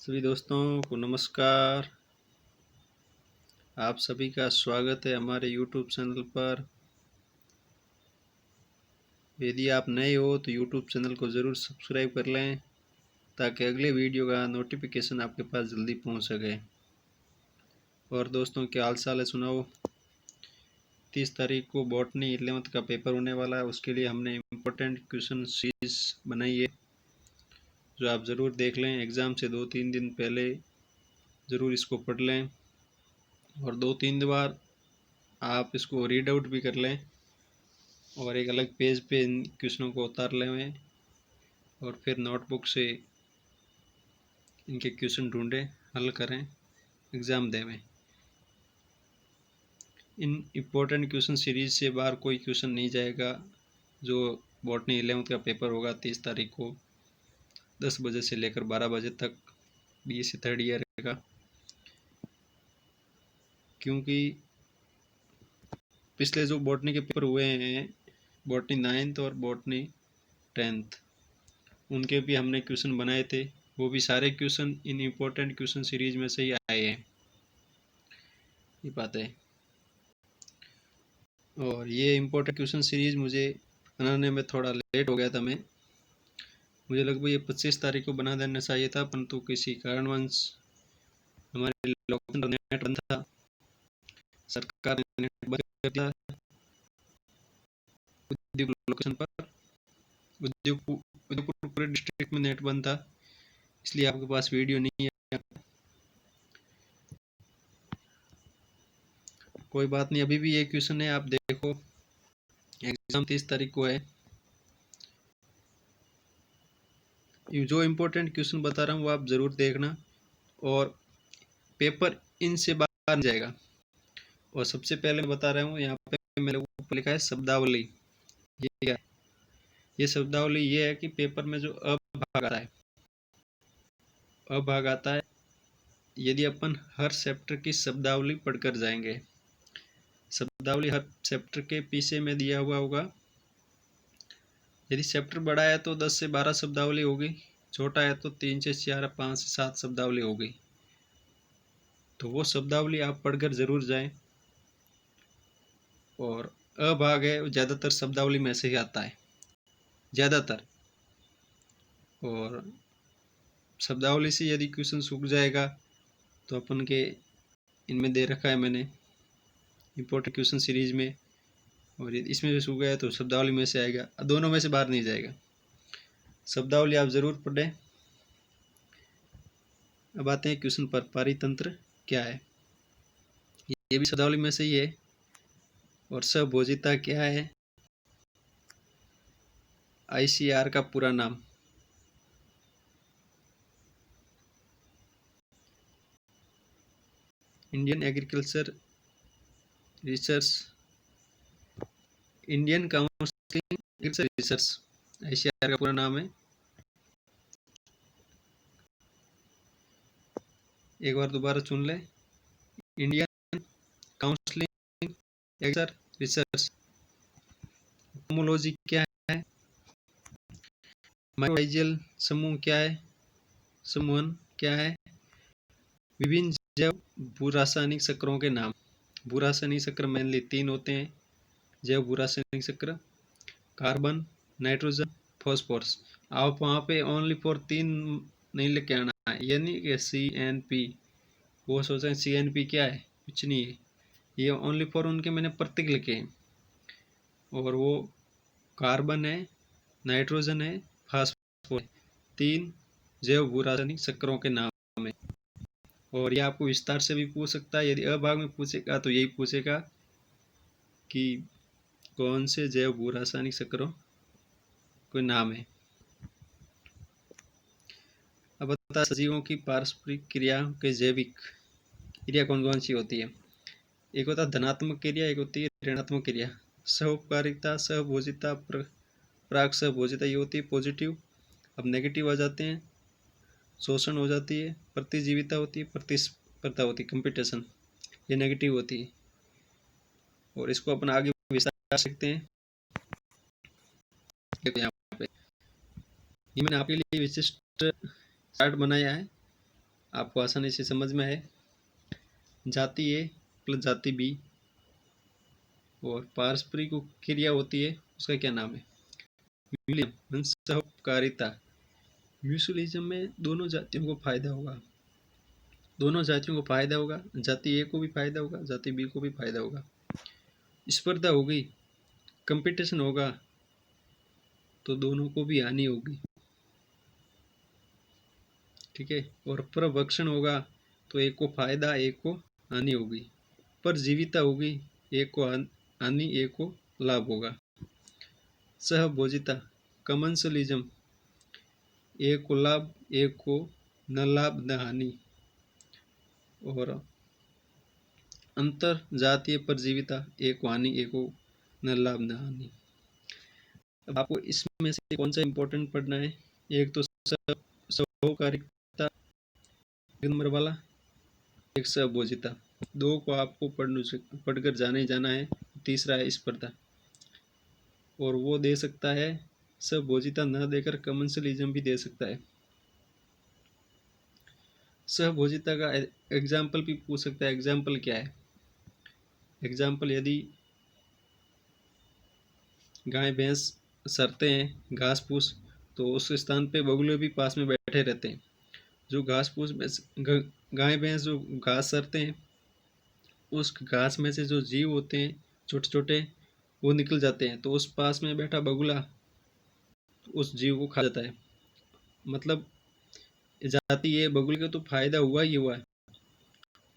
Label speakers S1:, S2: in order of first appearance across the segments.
S1: सभी दोस्तों को नमस्कार। आप सभी का स्वागत है हमारे YouTube चैनल पर। यदि आप नए हो तो YouTube चैनल को ज़रूर सब्सक्राइब कर लें ताकि अगले वीडियो का नोटिफिकेशन आपके पास जल्दी पहुंच सके। और दोस्तों क्या हाल चाल है सुनाओ। 30 तारीख को बॉटनी 11th का पेपर होने वाला है, उसके लिए हमने इम्पोर्टेंट क्वेश्चन सीरीज बनाई है जो आप ज़रूर देख लें। एग्ज़ाम से 2-3 दिन पहले ज़रूर इसको पढ़ लें और 2-3 बार आप इसको रीड आउट भी कर लें और एक अलग पेज पे इन क्वेश्चनों को उतार लें और फिर नोटबुक से इनके क्वेश्चन ढूंढें, हल करें, एग्ज़ाम देवें। इन इम्पोर्टेंट क्वेश्चन सीरीज से बाहर कोई क्वेश्चन नहीं जाएगा। जो बॉटनी 11th का पेपर होगा 30 तारीख को 10 बजे से लेकर 12 बजे तक, BSc थर्ड ईयर का। क्योंकि पिछले जो बॉटनी के पेपर हुए हैं, बॉटनी 9th और बॉटनी 10th, उनके भी हमने क्वेश्चन बनाए थे। वो भी सारे question in important question series में से ही आए हैं, ये बात है। और ये इम्पोर्टेंट क्वेश्चन सीरीज मुझे बनाने में थोड़ा लेट हो गया था। मुझे लगभग ये 25 तारीख को बना देना चाहिए था, परंतु किसी कारणवश हमारे लोकल नेट बंद था, सरकार ने नेट बंद कर दिया उद्योग लोकेशन पर। उदयपुर पूरे डिस्ट्रिक्ट में नेट बंद था, इसलिए आपके पास वीडियो नहीं है। कोई बात नहीं, अभी भी ये क्वेश्चन है, आप देखो। एग्जाम 30 तारीख को है। जो इम्पोर्टेंट क्वेश्चन बता रहा हूँ वो आप ज़रूर देखना और पेपर इनसे बाहर नहीं जाएगा। और सबसे पहले मैं बता रहा हूँ, यहाँ पे मेरे ऊपर लिखा है शब्दावली। ये क्या है? ये शब्दावली ये है कि पेपर में जो अभाग आता है, अभाग आता है, यदि अपन हर चैप्टर की शब्दावली पढ़कर जाएंगे, शब्दावली हर चैप्टर के पीछे में दिया हुआ होगा। यदि चैप्टर बड़ा है तो 10 से 12 शब्दावली होगी, छोटा है तो 3 से 4, 5 से 7 शब्दावली होगी। तो वो शब्दावली आप पढ़कर जरूर जाएं। और अभाग है वो ज़्यादातर शब्दावली में से ही आता है, ज़्यादातर। और शब्दावली से यदि क्वेश्चन सूख जाएगा तो अपन के इनमें दे रखा है मैंने इम्पोर्टेंट क्वेश्चन सीरीज में, और इसमें से सूख गया तो शब्दावली में से आएगा, दोनों में से बाहर नहीं जाएगा। शब्दावली आप ज़रूर पढ़ें। अब आते हैं क्वेश्चन पर, पारितंत्र क्या है? ये भी शब्दावली में से ही है। और सहभोजिता क्या है? ICAR का पूरा नाम। Indian agriculture research, Indian council agriculture research, ICAR का पूरा नाम है। एक बार दोबारा सुन ले, Indian counselling agriculture research. Homology क्या है? माइक्रोबायलॉजिकल समूह क्या है? समूहन क्या है? विभिन्न जैव भूरासायनिक चक्रों के नाम। भूरासायनिक चक्र मेनली 3 होते हैं। जैव भूरासायनिक चक्र, कार्बन, नाइट्रोजन, फॉस्फोरस। आप वहाँ पे ओनली फॉर 3 नहीं लेके आना है, यानी कि CNP। वो सोचें CNP क्या है, कुछ नहीं है, ये ओनली फॉर उनके मैंने प्रतीक लिखे हैं। और वो कार्बन है, नाइट्रोजन है, फास्फोरस, 3 जैव भूरासायनिक चक्रों के नाम है। और ये आपको विस्तार से भी पूछ सकता है। यदि अभाग में पूछेगा तो यही पूछेगा कि कौन से जैव भूरासायनिक चक्रों कोई नाम है। अब बता, सजीवों की पारस्परिक क्रिया के जैविक क्रिया कौन कौन सी होती है? एक होता है धनात्मक क्रिया, एक होती है ऋणात्मक क्रिया। सहउपकारिता, सहभोजिता, प्राक सहभोजिता, ये होती है पॉजिटिव। अब नेगेटिव आ जाते हैं, शोषण हो जाती है, प्रतिजीविता होती है, प्रतिस्पर्धा होती है, कंपटीशन, ये नेगेटिव होती है। और इसको अपन आगे विस्तार सकते हैं। यहाँ पे ये मैंने आपके लिए विशिष्ट चार्ट बनाया है, आपको आसानी से समझ में है। जाति ए प्लस जाति बी और पारस्परिक क्रिया होती है, उसका क्या नाम है? म्यूचुअलिज्म, सहकारिता। म्यूचुअलिज्म में दोनों जातियों को फायदा होगा, दोनों जातियों को फायदा होगा, जाति ए को भी फायदा होगा, जाति बी को भी फायदा होगा। स्पर्धा होगी, कंपटीशन होगा, तो दोनों को भी हानि होगी, ठीक है। और प्रभक्षण होगा तो एक को फायदा एक को हानि होगी। परजीविता होगी, एक को हानि एक को लाभ होगा। सहभोजिता, कमंसलिज्म, एक को लाभ एक को न लाभ न हानि। और अंतर जातीय परजीविता, एक को हानि एक को न लाभ न हानि। अब आपको इसमें से कौन सा इंपॉर्टेंट पढ़ना है? एक तो सहकारिता नंबर वाला, एक सहभोजिता, दो को आपको पढ़कर जाने जाना है। तीसरा है स्पर्धा, और वो दे सकता है सहभोजिता न देकर कमंसलिज्म भी दे सकता है। सहभोजिता का एग्जाम्पल भी पूछ सकता है। एग्जाम्पल क्या है? एग्जाम्पल, यदि गाय भैंस सरते हैं घास फूस, तो उस स्थान पे बगुले भी पास में बैठे रहते हैं। जो घास फूस गाय भैंस जो घास सरते हैं, उस घास में से जो जीव होते हैं छोटे छोटे, वो निकल जाते हैं, तो उस पास में बैठा बगुला उस जीव को खा जाता है। मतलब जाति ये बगुले का तो फायदा हुआ ही हुआ है,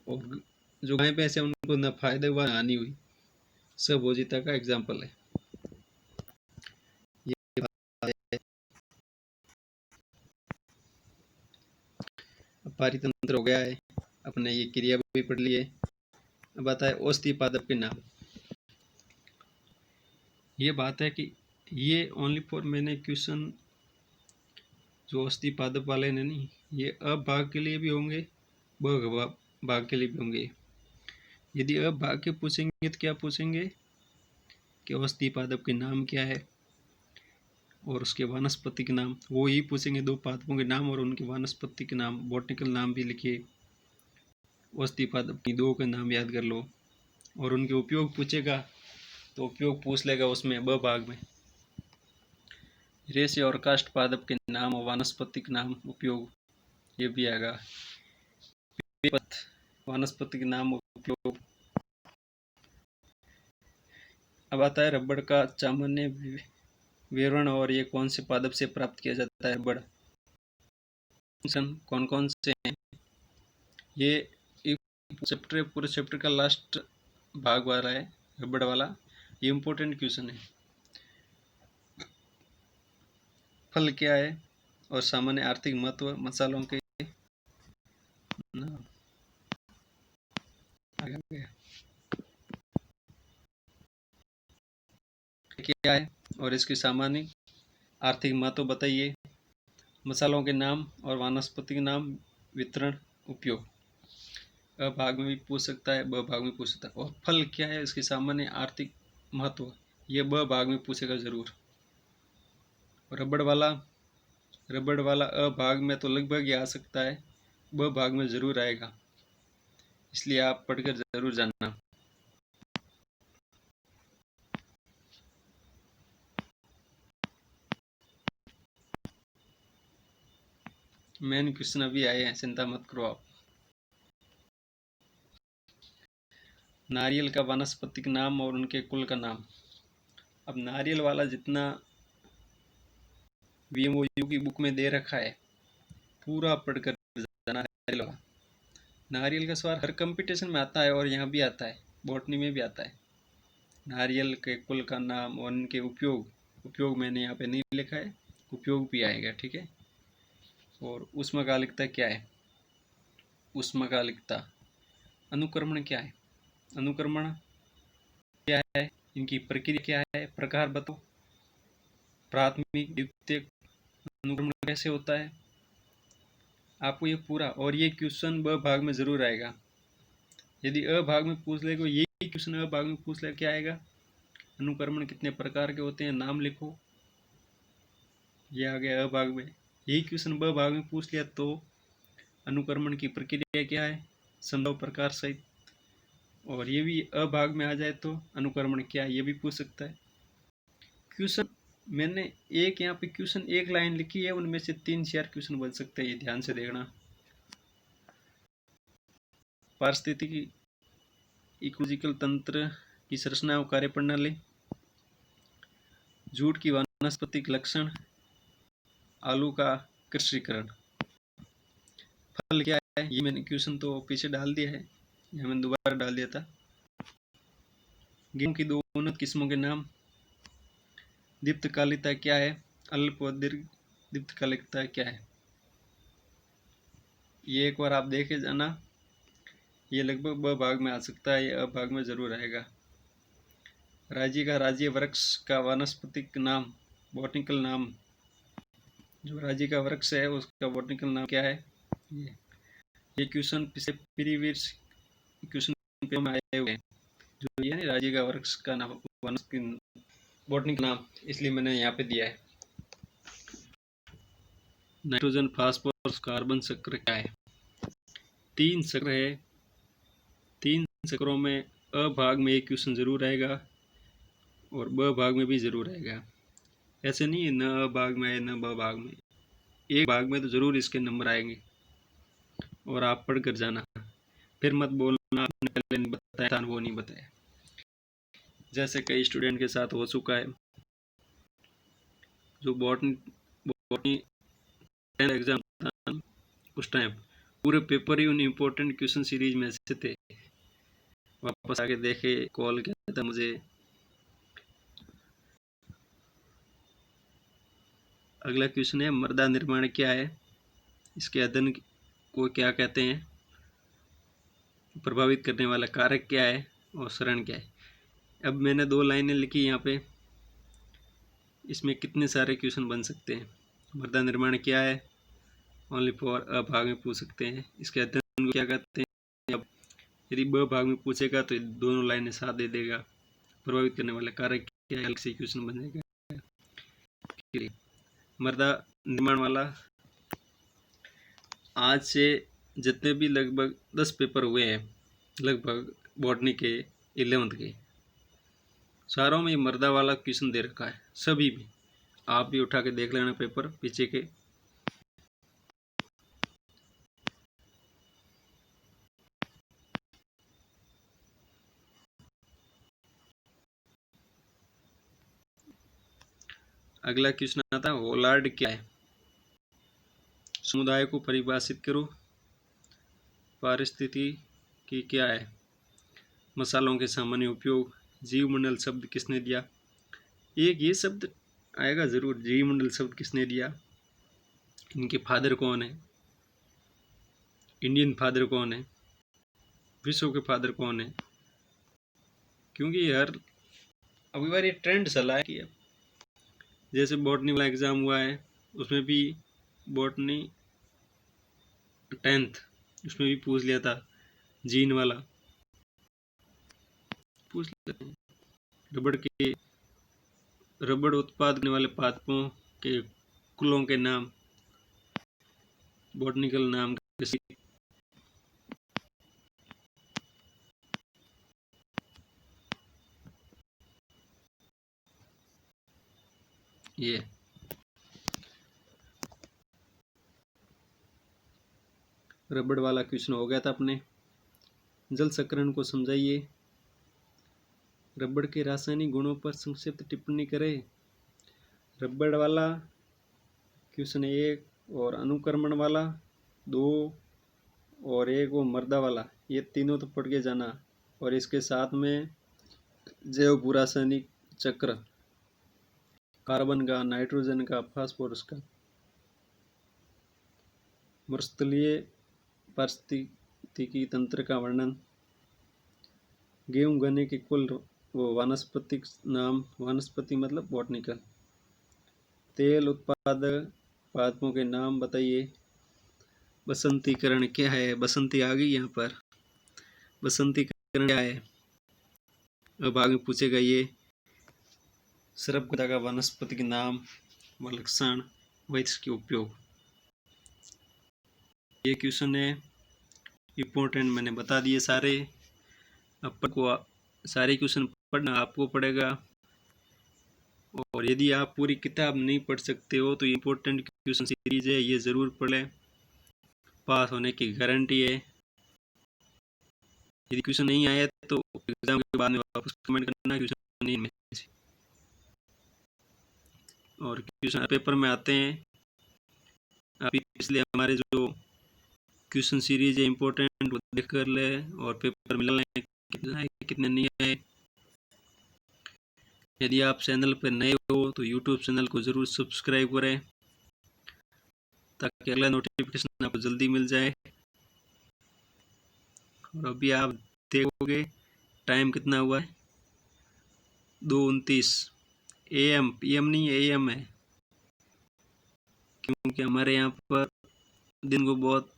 S1: और जो गाय भैंस है उनको ना फायदा हुआ ना हानि हुई। सहभोजिता का एग्जाम्पल है ये। पारितंत्र हो गया है, अपने ये क्रिया भी पढ़ लिए। अब आता है औषधि पादप के नाम। ये बात है कि ये ओनली फॉर मैंने क्वेश्चन जो औषधि पादप वाले ने नहीं, ये अब भाग के लिए भी होंगे, ब भाग के लिए भी होंगे। यदि अब भाग के पूछेंगे तो क्या पूछेंगे कि औषधि पादप के नाम क्या है और उसके वानस्पतिक नाम, वो ही पूछेंगे। दो पादपों के नाम और उनके वानस्पतिक नाम, बॉटनिकल नाम भी लिखिए। औषधि पादप की दो के नाम याद कर लो, और उनके उपयोग पूछेगा तो उपयोग पूछ लेगा उसमें ब भाग में। रेशे और काष्ठ पादप के नाम और वानस्पतिक नाम उपयोग, ये भी आएगा। वानस्पतिक नाम उपयोग। अब आता है रबड़ का सामान्य विवरण, और ये कौन से पादप से प्राप्त किया जाता है रबड़, कौन कौन से हैं। ये चैप्टर, पूरे चैप्टर का लास्ट भाग वाला है रबड़ वाला, ये इम्पोर्टेंट क्वेश्चन है। फल क्या है और सामान्य आर्थिक महत्व, मसालों के क्या है और इसकी सामान्य आर्थिक महत्व बताइए। मसालों के नाम और वानस्पतिक नाम, वितरण, उपयोग। अ भाग में भी पूछ सकता है, ब भाग में पूछ सकता है। और फल क्या है, इसकी सामान्य आर्थिक महत्व, ये ब भाग में पूछेगा जरूर। रबड़ वाला अ भाग में तो लगभग ही आ सकता है, ब भाग में जरूर आएगा, इसलिए आप पढ़कर जरूर जानना। मेन क्वेश्चन अभी आए हैं, चिंता मत करो आप। नारियल का वानस्पतिक नाम और उनके कुल का नाम। अब नारियल वाला जितना VMOU की बुक में दे रखा है, पूरा पढ़कर जाना है। नारियल का सवाल हर कंपटीशन में आता है, और यहाँ भी आता है, बॉटनी में भी आता है। नारियल के कुल का नाम और उनके उपयोग मैंने यहाँ पे नहीं लिखा है, उपयोग भी आएगा, ठीक है। और ऊष्मकालिकता क्या है? ऊष्मकालिकता। अनुक्रमण क्या है? अनुक्रमण क्या है, इनकी प्रक्रिया क्या है, प्रकार बताओ। प्राथमिक द्वितीयक अनुक्रमण कैसे होता है, आपको ये पूरा। और ये क्वेश्चन ब भाग में जरूर आएगा। यदि अ भाग में पूछ ले, यही क्वेश्चन अ भाग में पूछ ले, क्या आएगा? अनुक्रमण कितने प्रकार के होते हैं, नाम लिखो। ये आ गया अ भाग में। यही क्वेश्चन ब भाग में पूछ लिया तो अनुक्रमण की प्रक्रिया क्या है, संभव प्रकार सहित। और ये भी अभाग में आ जाए तो अनुक्रमण क्या है ये भी पूछ सकता है। क्वेश्चन मैंने एक यहाँ पे क्वेश्चन एक लाइन लिखी है, उनमें से 3-4 क्वेश्चन बन सकते हैं, ये ध्यान से देखना। पारिस्थितिकी इकोलॉजिकल तंत्र की संरचना और कार्य प्रणाली, जूट की वानस्पतिक लक्षण, आलू का कृषिकरण। फल क्या है, ये मैंने क्वेश्चन तो पीछे डाल दिया है, यह मैंने दोबारा डाल दिया था। गेहूं की 2 उन्नत किस्मों के नाम। दीप्तकालिकता क्या है, अल्प व दीर्घ दीप्तकालिकता क्या है, ये एक बार आप देखे जाना। ये लगभग ब भाग में आ सकता है, ये अ भाग में जरूर आएगा। राज्य वृक्ष का वानस्पतिक नाम, बॉटनिकल नाम। जो राज्य का वृक्ष है उसका बॉटनिकल नाम क्या है, ये क्वेश्चन पिछले प्रीवियस क्वेश्चन में आए हुए हैं। जो ये राज्य का वृक्ष का नाम बॉटनिकल नाम, इसलिए मैंने यहाँ पे दिया है। नाइट्रोजन फास्फोरस कार्बन चक्र क्या है, 3 चक्र है। 3 चक्रों में अ भाग में एक क्वेश्चन जरूर आएगा और ब भाग में भी जरूर आएगा। ऐसे नहीं है न अ भाग में है न ब भाग में, एक भाग में तो जरूर इसके नंबर आएंगे और आप पढ़ कर जाना, फिर मत बोलना आपने पहले नहीं बताया था वो नहीं बताया, जैसे कई स्टूडेंट के साथ हो चुका है। जो बॉटनी एग्जाम था उस टाइम पूरे पेपर ही उन इम्पोर्टेंट क्वेश्चन सीरीज में से थे, वापस आके देखे, कॉल किया था मुझे। अगला क्वेश्चन है, मृदा निर्माण क्या है, इसके अध्ययन को क्या कहते हैं, प्रभावित करने वाला कारक क्या है और शरण क्या है। अब मैंने 2 लाइनें लिखी यहाँ पे, इसमें कितने सारे क्वेश्चन बन सकते हैं। मृदा निर्माण क्या है, ओनली फॉर अ भाग में पूछ सकते हैं, इसके अध्ययन को क्या कहते हैं। अब यदि ब भाग में पूछेगा तो दोनों लाइनें साथ दे देगा। प्रभावित करने वाला कारक क्या है, अलग से क्वेश्चन बन जाएगा। मृदा निर्माण वाला आज से जितने भी लगभग 10 पेपर हुए हैं लगभग बॉटनी के 11th के, सारों में मृदा वाला क्वेश्चन दे रखा है, सभी में। आप भी उठा के देख लेना पेपर पीछे के। अगला क्वेश्चन आता है, होलार्ड क्या है, समुदाय को परिभाषित करो। पारिस्थितिकी क्या है, मसालों के सामान्य उपयोग। जीवमंडल शब्द किसने दिया, एक ये शब्द आएगा जरूर, जीवमंडल शब्द किसने दिया, इनके फादर कौन है, इंडियन फादर कौन है, विश्व के फादर कौन है। क्योंकि यार अभी बार ये ट्रेंड चला है कि जैसे बॉटनी वाला एग्जाम हुआ है उसमें भी बॉटनी 10th उसमें भी पूछ लिया था, जीन वाला पूछ लेते हैं। रबड़ उत्पाद करने वाले पादपों के कुलों के नाम, बॉटनिकल नाम। ये रबड़ वाला क्वेश्चन हो गया था अपने। जल संकरण को समझाइए। रबड़ के रासायनिक गुणों पर संक्षिप्त टिप्पणी करें। रबड़ वाला क्वेश्चन 1 और अनुक्रमण वाला 2 और 1 वो मृदा वाला, ये तीनों तो पढ़ के जाना। और इसके साथ में जैव भूरासायनिक चक्र, कार्बन का, नाइट्रोजन का, फास्फोरस का। मरुस्थलीय पारिस्थितिकी तंत्र का वर्णन। गेहूं गन्ने के कुल वो वानस्पतिक नाम, वानस्पति मतलब बॉटनिकल। तेल उत्पादक पादपों के नाम बताइए। बसंतीकरण क्या है, बसंती आ गई यहाँ पर, बसंतीकरण क्या है अब आगे पूछेगा ये। सर्पगंधा का वनस्पतिक नाम व लक्षण व इसके उपयोग। ये क्वेश्चन है इम्पोर्टेंट, मैंने बता दिए सारे। आपको सारे क्वेश्चन पढ़ना आपको पड़ेगा, और यदि आप पूरी किताब नहीं पढ़ सकते हो तो इम्पोर्टेंट क्वेश्चन सीरीज है, ये ज़रूर पढ़ें, पास होने की गारंटी है। यदि क्वेश्चन नहीं आया तो एग्जाम के बाद में वापस कमेंट करना क्वेश्चन नहीं में से। और क्वेश्चन पेपर में आते हैं, अभी पिछले हमारे जो क्वेश्चन सीरीज है इम्पोर्टेंट वो देख कर ले, और पेपर मिला लें कितने नहीं आए। यदि आप चैनल पर नए हो तो यूट्यूब चैनल को ज़रूर सब्सक्राइब करें, ताकि अगला नोटिफिकेशन आपको जल्दी मिल जाए। और अभी आप देखोगे टाइम कितना हुआ है, 2:29 AM, PM नहीं AM है, क्योंकि हमारे यहाँ पर दिन को बहुत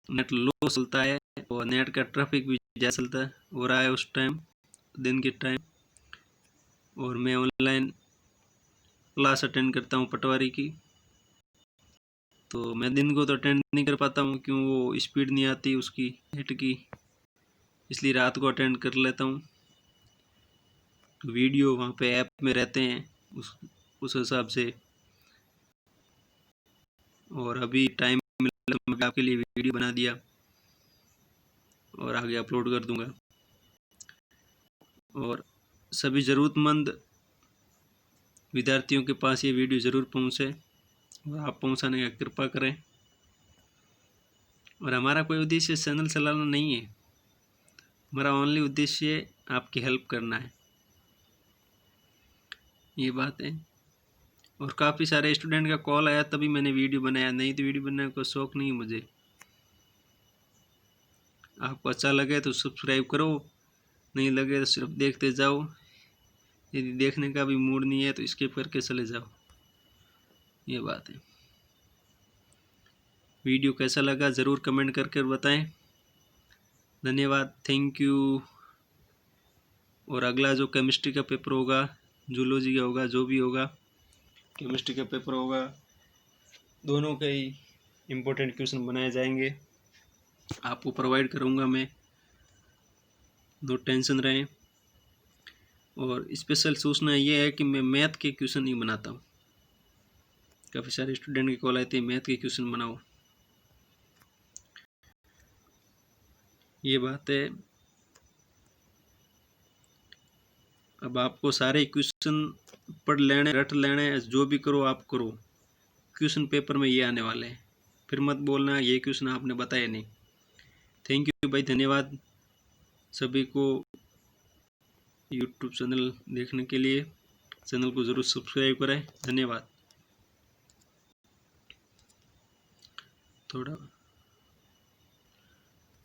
S1: नेट लो चलता है और नेट का ट्रैफिक भी ज़्यादा चलता है हो रहा है उस टाइम, दिन के टाइम। और मैं ऑनलाइन क्लास अटेंड करता हूँ पटवारी की, तो मैं दिन को तो अटेंड नहीं कर पाता हूँ, क्यों वो स्पीड नहीं आती उसकी नेट की, इसलिए रात को अटेंड कर लेता हूँ। तो वीडियो वहाँ पे ऐप में रहते हैं उस हिसाब से। और अभी टाइम मिला तो मैं आपके लिए वीडियो बना दिया और आगे अपलोड कर दूंगा। और सभी ज़रूरतमंद विद्यार्थियों के पास ये वीडियो ज़रूर पहुँचे, और आप पहुँचाने का कृपा करें। और हमारा कोई उद्देश्य चैनल चलाना नहीं है, हमारा ओनली उद्देश्य आपकी हेल्प करना है, ये बात है। और काफ़ी सारे स्टूडेंट का कॉल आया तभी मैंने वीडियो बनाया, नहीं तो वीडियो बनाने का शौक़ नहीं है मुझे। आपको अच्छा लगे तो सब्सक्राइब करो, नहीं लगे तो सिर्फ देखते जाओ। यदि देखने का भी मूड नहीं है तो स्किप करके चले जाओ, ये बात है। वीडियो कैसा लगा ज़रूर कमेंट करके बताएं। धन्यवाद, थैंक यू। और अगला जो केमिस्ट्री का पेपर होगा, जूलॉजी का होगा, जो भी होगा, केमिस्ट्री का पेपर होगा, दोनों के ही इम्पोर्टेंट क्वेश्चन बनाए जाएंगे, आपको प्रोवाइड करूँगा मैं, नो टेंशन रहें। और स्पेशल सूचना ये है कि मैं मैथ के क्वेश्चन नहीं बनाता हूँ, काफ़ी सारे स्टूडेंट की कॉल आती है मैथ के क्वेश्चन बनाओ, ये बात है। अब आपको सारे क्वेश्चन पढ़ लेने, रट लेने, जो भी करो आप करो, क्वेश्चन पेपर में ये आने वाले हैं, फिर मत बोलना ये क्वेश्चन आपने बताया नहीं। थैंक यू भाई, धन्यवाद सभी को यूट्यूब चैनल देखने के लिए। चैनल को ज़रूर सब्सक्राइब करें, धन्यवाद। थोड़ा